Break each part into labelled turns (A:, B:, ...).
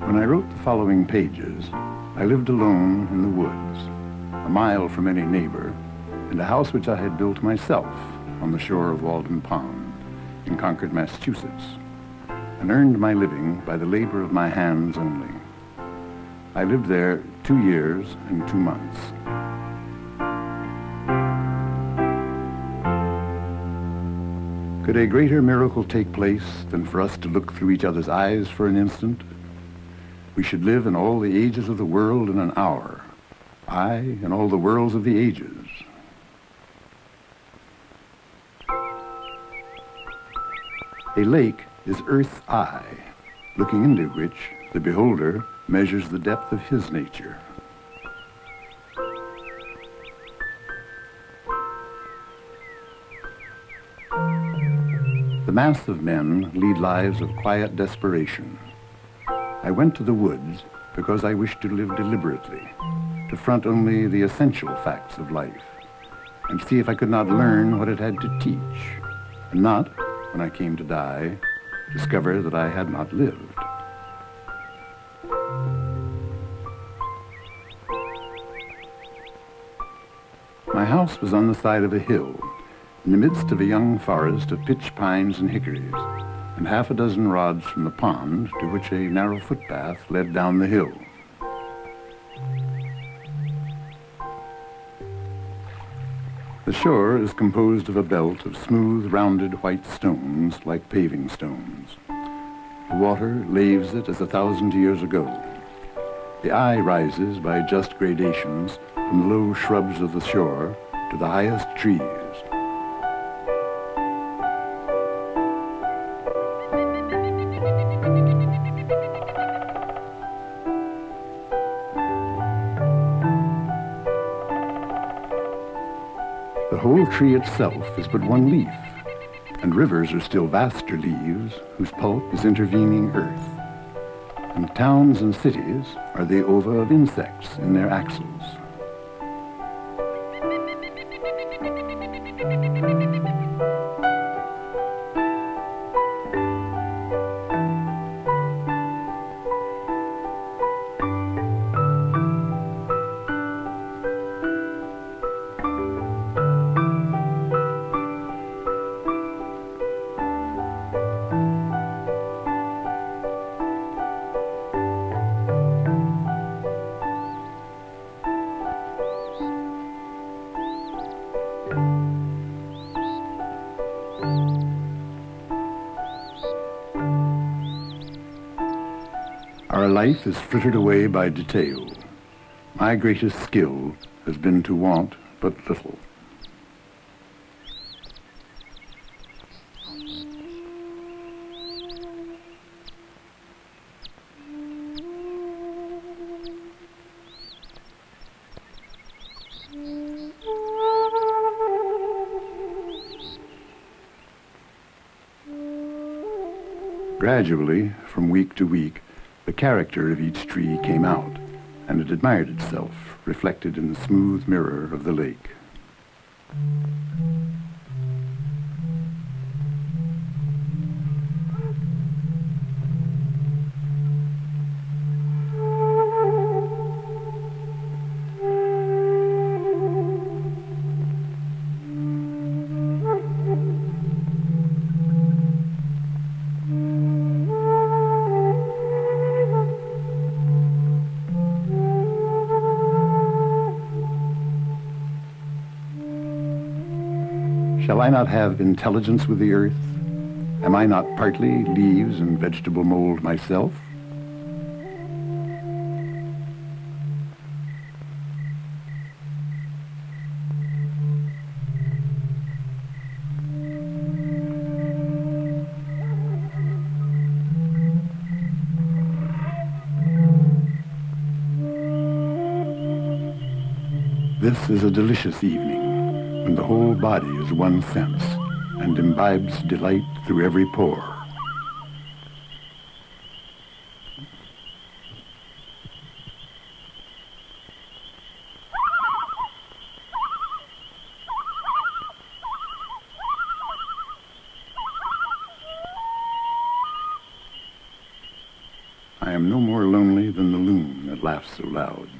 A: When I wrote the following pages, I lived alone in the woods, a mile from any neighbor, in a house which I had built myself on the shore of Walden Pond in Concord, Massachusetts, and earned my living by the labor of my hands only. I lived there 2 years and 2 months. Could a greater miracle take place than for us to look through each other's eyes for an instant? We should live in all the ages of the world in an hour, I in all the worlds of the ages. A lake is Earth's eye, looking into which the beholder measures the depth of his nature. The mass of men lead lives of quiet desperation. I went to the woods because I wished to live deliberately, to front only the essential facts of life, and see if I could not learn what it had to teach, and not, when I came to die, discover that I had not lived. My house was on the side of a hill, in the midst of a young forest of pitch pines and hickories, and 6 rods from the pond to which a narrow footpath led down the hill. The shore is composed of a belt of smooth, rounded white stones like paving stones. The water laves it as 1,000 years ago. The eye rises by just gradations from the low shrubs of the shore to the highest trees. The whole tree itself is but one leaf, and rivers are still vaster leaves whose pulp is intervening earth. And towns and cities are the ova of insects in their axils. Our life is frittered away by detail. My greatest skill has been to want but little. Gradually, from week to week, the character of each tree came out, and it admired itself, reflected in the smooth mirror of the lake. Shall I not have intelligence with the earth? Am I not partly leaves and vegetable mold myself? This is a delicious evening, when the whole body is one sense and imbibes delight through every pore. I am no more lonely than the loon that laughs so loud,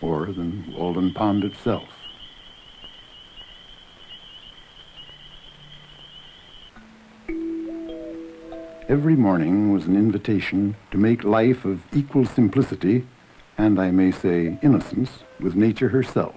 A: or than Walden Pond itself. Every morning was an invitation to make life of equal simplicity, and I may say innocence, with nature herself.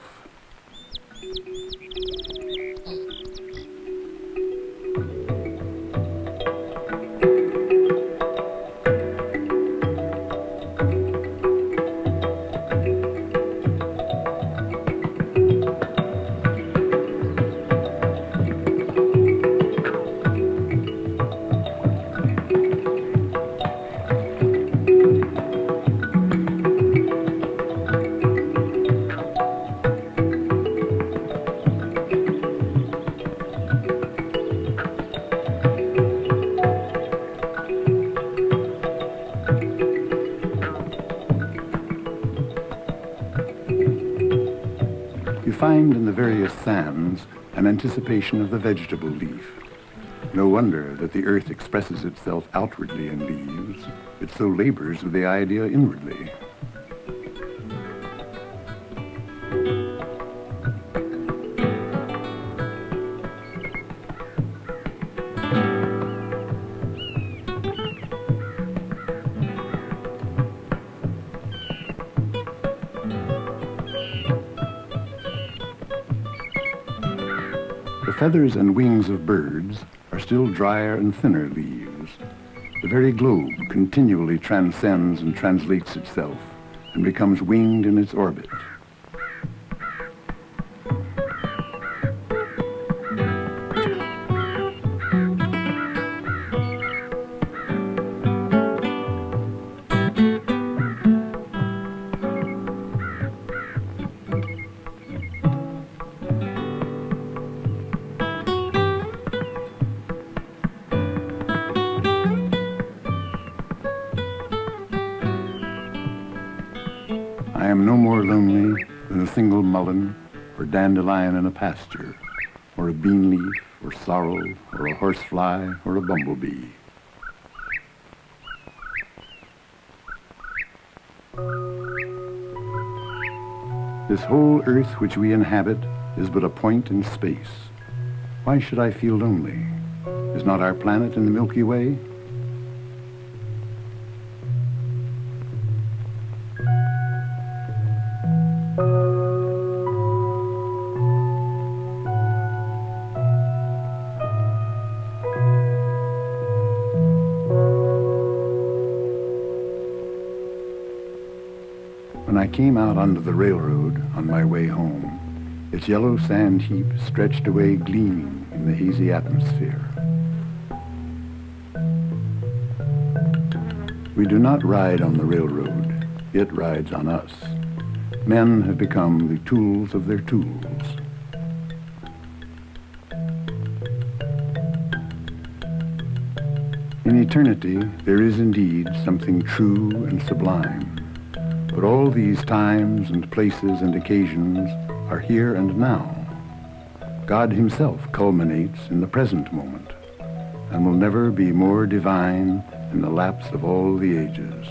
A: You find in the various sands an anticipation of the vegetable leaf. No wonder that the earth expresses itself outwardly in leaves. It so labors with the idea inwardly. The feathers and wings of birds are still drier and thinner leaves. The very globe continually transcends and translates itself and becomes winged in its orbit. I am no more lonely than a single mullein or dandelion in a pasture, or a bean leaf, or sorrel, or a horsefly, or a bumblebee. This whole earth which we inhabit is but a point in space. Why should I feel lonely? Is not our planet in the Milky Way? When I came out onto the railroad on my way home, its yellow sand heap stretched away gleaming in the hazy atmosphere. We do not ride on the railroad, it rides on us. Men have become the tools of their tools. In eternity, there is indeed something true and sublime. But all these times and places and occasions are here and now. God himself culminates in the present moment and will never be more divine in the lapse of all the ages.